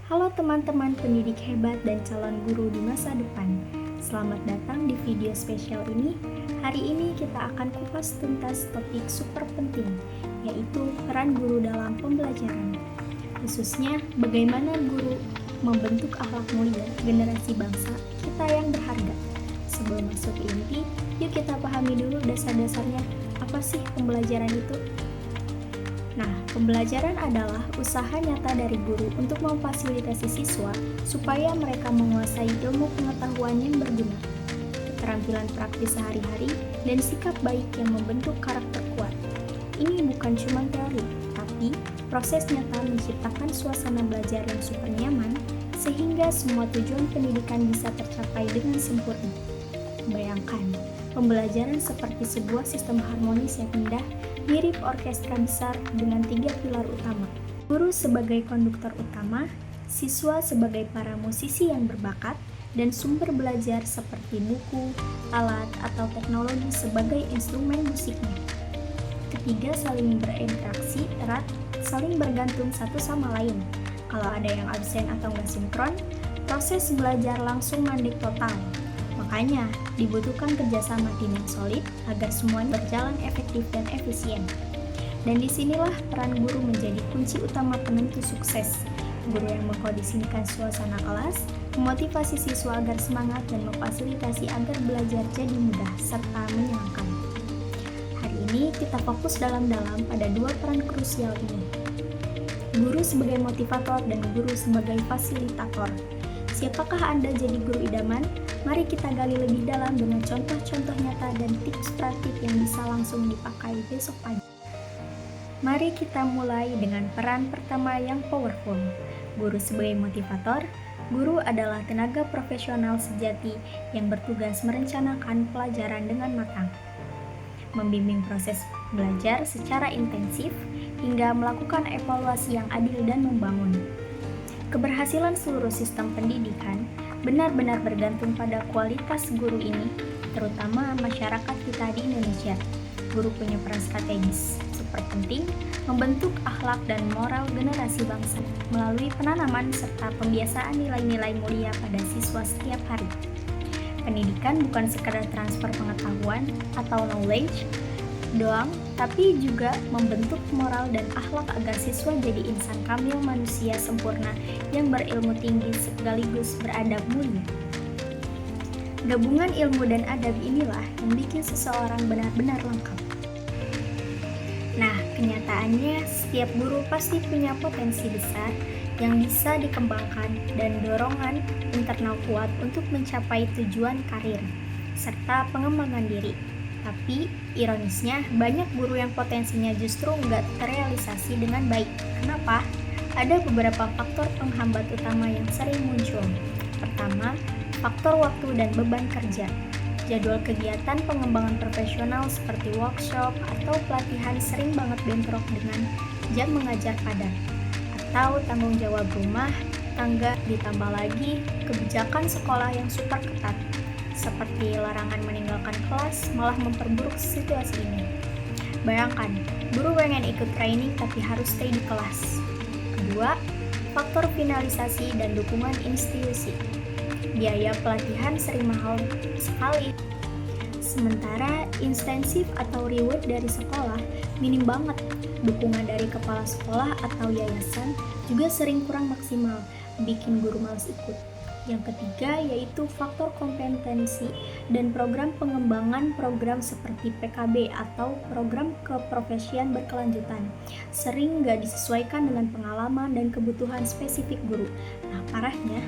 Halo teman-teman pendidik hebat dan calon guru di masa depan. Selamat datang di video spesial ini. Hari ini kita akan kupas tuntas topik super penting, yaitu peran guru dalam pembelajaran. Khususnya bagaimana guru membentuk akhlak mulia generasi bangsa kita yang berharga. Sebelum masuk ke inti, yuk kita pahami dulu dasar-dasarnya apa sih pembelajaran itu. Nah, pembelajaran adalah usaha nyata dari guru untuk memfasilitasi siswa supaya mereka menguasai ilmu pengetahuan yang berguna, keterampilan praktis sehari-hari, dan sikap baik yang membentuk karakter kuat. Ini bukan cuma teori, tapi proses nyata menciptakan suasana belajar yang super nyaman, sehingga semua tujuan pendidikan bisa tercapai dengan sempurna. Bayangkan, pembelajaran seperti sebuah sistem harmonis yang indah, mirip orkestra besar dengan 3 pilar utama. Guru sebagai konduktor utama, siswa sebagai para musisi yang berbakat, dan sumber belajar seperti buku, alat, atau teknologi sebagai instrumen musiknya. Ketiga saling berinteraksi erat, saling bergantung satu sama lain. Kalau ada yang absen atau nggak sinkron, proses belajar langsung mandek total. Makanya, dibutuhkan kerjasama tim yang solid agar semuanya berjalan efektif dan efisien. Dan disinilah peran guru menjadi kunci utama penentu sukses. Guru yang mengkondisikan suasana kelas, memotivasi siswa agar semangat dan memfasilitasi agar belajar jadi mudah serta menyenangkan. Hari ini kita fokus dalam-dalam pada 2 peran krusial ini. Guru sebagai motivator dan guru sebagai fasilitator. Siapakah Anda jadi guru idaman? Mari kita gali lebih dalam dengan contoh-contoh nyata dan tips praktik yang bisa langsung dipakai besok pagi. Mari kita mulai dengan peran pertama yang powerful. Guru sebagai motivator. Guru adalah tenaga profesional sejati yang bertugas merencanakan pelajaran dengan matang, membimbing proses belajar secara intensif, hingga melakukan evaluasi yang adil dan membangun. Keberhasilan seluruh sistem pendidikan benar-benar bergantung pada kualitas guru ini, terutama masyarakat kita di Indonesia. Guru punya peran strategis super penting membentuk akhlak dan moral generasi bangsa melalui penanaman serta pembiasaan nilai-nilai mulia pada siswa setiap hari. Pendidikan bukan sekadar transfer pengetahuan atau knowledge doang, tapi juga membentuk moral dan akhlak agar siswa jadi insan kamil manusia sempurna yang berilmu tinggi sekaligus beradab mulia. Gabungan ilmu dan adab inilah yang bikin seseorang benar-benar lengkap. Nah, kenyataannya setiap guru pasti punya potensi besar yang bisa dikembangkan dan dorongan internal kuat untuk mencapai tujuan karir serta pengembangan diri. Tapi, ironisnya, banyak guru yang potensinya justru nggak terrealisasi dengan baik. Kenapa? Ada beberapa faktor penghambat utama yang sering muncul. Pertama, faktor waktu dan beban kerja. Jadwal kegiatan pengembangan profesional seperti workshop atau pelatihan sering banget bentrok dengan jam mengajar padat. Atau tanggung jawab rumah, tangga, ditambah lagi kebijakan sekolah yang super ketat, seperti larangan meninggalkan kelas malah memperburuk situasi ini. Bayangkan, guru pengen ikut training tapi harus stay di kelas. Kedua, faktor finalisasi dan dukungan institusi. Biaya pelatihan sering mahal sekali. Sementara intensif atau reward dari sekolah minim banget. Dukungan dari kepala sekolah atau yayasan juga sering kurang maksimal, bikin guru malas ikut. Yang ketiga yaitu faktor kompetensi dan program pengembangan program seperti PKB atau program keprofesian berkelanjutan sering nggak disesuaikan dengan pengalaman dan kebutuhan spesifik guru. Nah, parahnya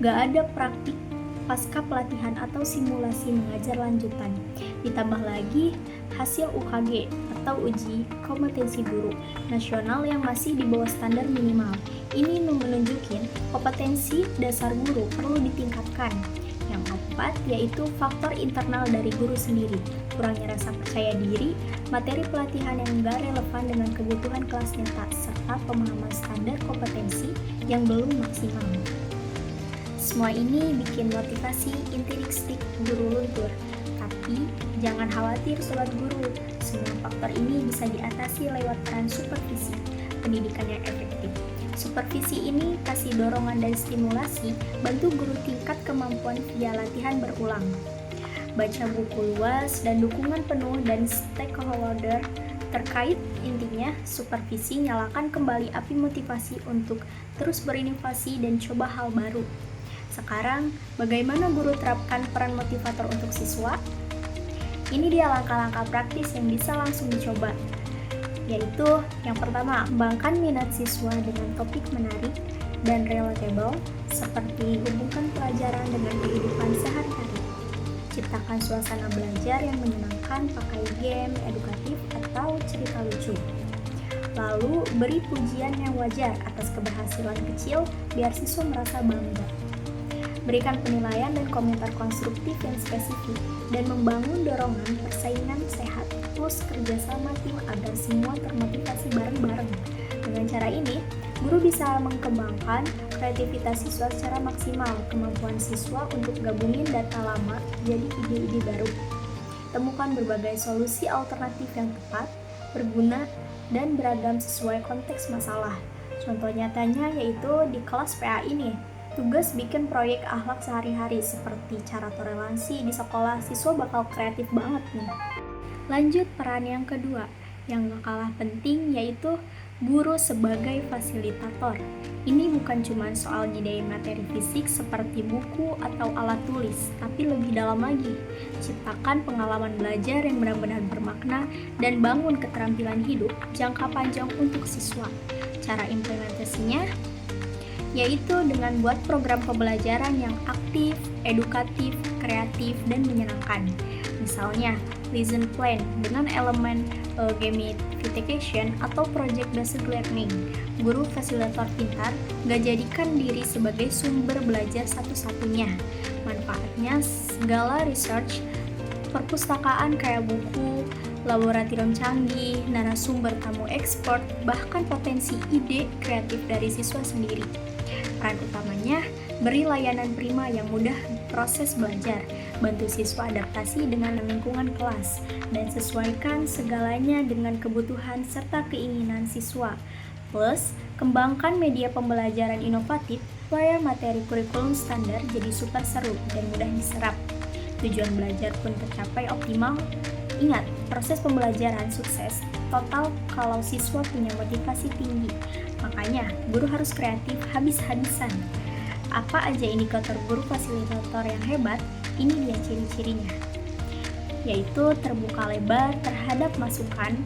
nggak ada praktik pasca pelatihan atau simulasi mengajar lanjutan. Ditambah lagi hasil UKG atau uji kompetensi guru nasional yang masih di bawah standar minimal. Ini menunjukkan kompetensi dasar guru perlu ditingkatkan. Yang keempat yaitu faktor internal dari guru sendiri. Kurangnya rasa percaya diri, materi pelatihan yang nggak relevan dengan kebutuhan kelas nyata, serta pemahaman standar kompetensi yang belum maksimal. Semua ini bikin motivasi intrinsik guru luntur. Tapi jangan khawatir sobat guru, semua faktor ini bisa diatasi lewat peran supervisi pendidikan yang efektif. Supervisi ini kasih dorongan dan stimulasi, bantu guru tingkat kemampuan via latihan berulang. Baca buku luas dan dukungan penuh dan stakeholder terkait. Intinya, supervisi nyalakan kembali api motivasi untuk terus berinovasi dan coba hal baru. Sekarang, bagaimana guru terapkan peran motivator untuk siswa? Ini dia langkah-langkah praktis yang bisa langsung dicoba, yaitu yang pertama, kembangkan minat siswa dengan topik menarik dan relatable, seperti hubungkan pelajaran dengan kehidupan sehari-hari. Ciptakan suasana belajar yang menyenangkan pakai game, edukatif, atau cerita lucu. Lalu, beri pujian yang wajar atas keberhasilan kecil biar siswa merasa bangga. Berikan penilaian dan komentar konstruktif yang spesifik, dan membangun dorongan persaingan sehat plus kerjasama tim agar semua termotivasi bareng-bareng. Dengan cara ini, guru bisa mengembangkan kreativitas siswa secara maksimal, kemampuan siswa untuk gabungin data lama jadi ide-ide baru. Temukan berbagai solusi alternatif yang tepat, berguna, dan beragam sesuai konteks masalah. Contoh nyatanya yaitu di kelas PA ini. Tugas bikin proyek akhlak sehari-hari seperti cara toleransi di sekolah, siswa bakal kreatif banget nih. Lanjut peran yang kedua, yang gak kalah penting yaitu guru sebagai fasilitator. Ini bukan cuma soal nyediain materi fisik seperti buku atau alat tulis, tapi lebih dalam lagi. Ciptakan pengalaman belajar yang benar-benar bermakna dan bangun keterampilan hidup jangka panjang untuk siswa. Cara implementasinya yaitu dengan buat program pembelajaran yang aktif, edukatif, kreatif, dan menyenangkan. Misalnya, lesson plan dengan elemen gamification atau project based learning. Guru fasilitator pintar gak jadikan diri sebagai sumber belajar satu-satunya. Manfaatnya segala research, perpustakaan kayak buku, laboratorium canggih, narasumber tamu expert, bahkan potensi ide kreatif dari siswa sendiri. Peran utamanya, beri layanan prima yang mudah proses belajar, bantu siswa adaptasi dengan lingkungan kelas, dan sesuaikan segalanya dengan kebutuhan serta keinginan siswa. Plus, kembangkan media pembelajaran inovatif supaya materi kurikulum standar jadi super seru dan mudah diserap. Tujuan belajar pun tercapai optimal. Ingat, proses pembelajaran sukses total kalau siswa punya motivasi tinggi. Makanya, guru harus kreatif habis-habisan. Apa aja indikator guru fasilitator yang hebat? Ini dia ciri-cirinya. Yaitu terbuka lebar terhadap masukan,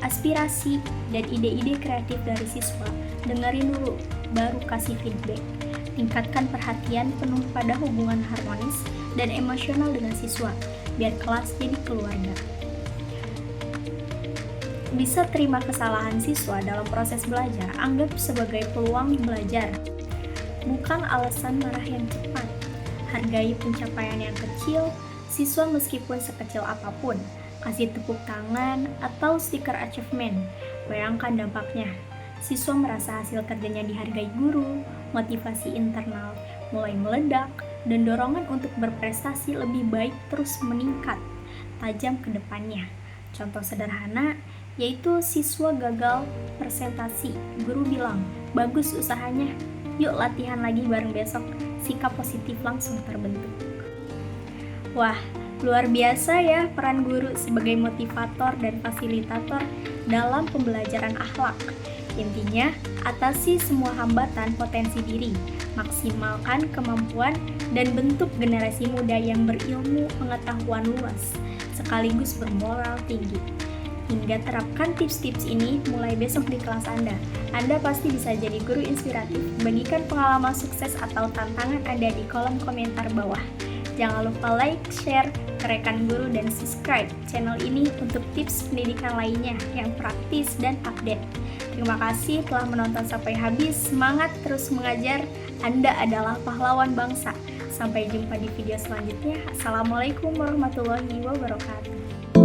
aspirasi, dan ide-ide kreatif dari siswa. Dengerin dulu, baru kasih feedback. Tingkatkan perhatian penuh pada hubungan harmonis dan emosional dengan siswa, biar kelas jadi keluarga. Bisa terima kesalahan siswa dalam proses belajar, anggap sebagai peluang belajar, bukan alasan marah yang cepat. Hargai pencapaian yang kecil, siswa meskipun sekecil apapun, kasih tepuk tangan atau stiker achievement. Bayangkan dampaknya, siswa merasa hasil kerjanya dihargai guru, motivasi internal mulai meledak, dan dorongan untuk berprestasi lebih baik terus meningkat tajam ke depannya. Contoh sederhana, yaitu siswa gagal presentasi, guru bilang, bagus usahanya, yuk latihan lagi bareng besok. Sikap positif langsung terbentuk. Wah, luar biasa ya peran guru sebagai motivator dan fasilitator dalam pembelajaran akhlak. Intinya, atasi semua hambatan potensi diri, maksimalkan kemampuan, dan bentuk generasi muda yang berilmu pengetahuan luas, sekaligus bermoral tinggi. Hingga terapkan tips-tips ini mulai besok di kelas Anda. Anda pasti bisa jadi guru inspiratif. Bagikan pengalaman sukses atau tantangan Anda di kolom komentar bawah. Jangan lupa like, share ke rekan guru, dan subscribe channel ini untuk tips pendidikan lainnya yang praktis dan update. Terima kasih telah menonton sampai habis. Semangat terus mengajar. Anda adalah pahlawan bangsa. Sampai jumpa di video selanjutnya. Assalamualaikum warahmatullahi wabarakatuh.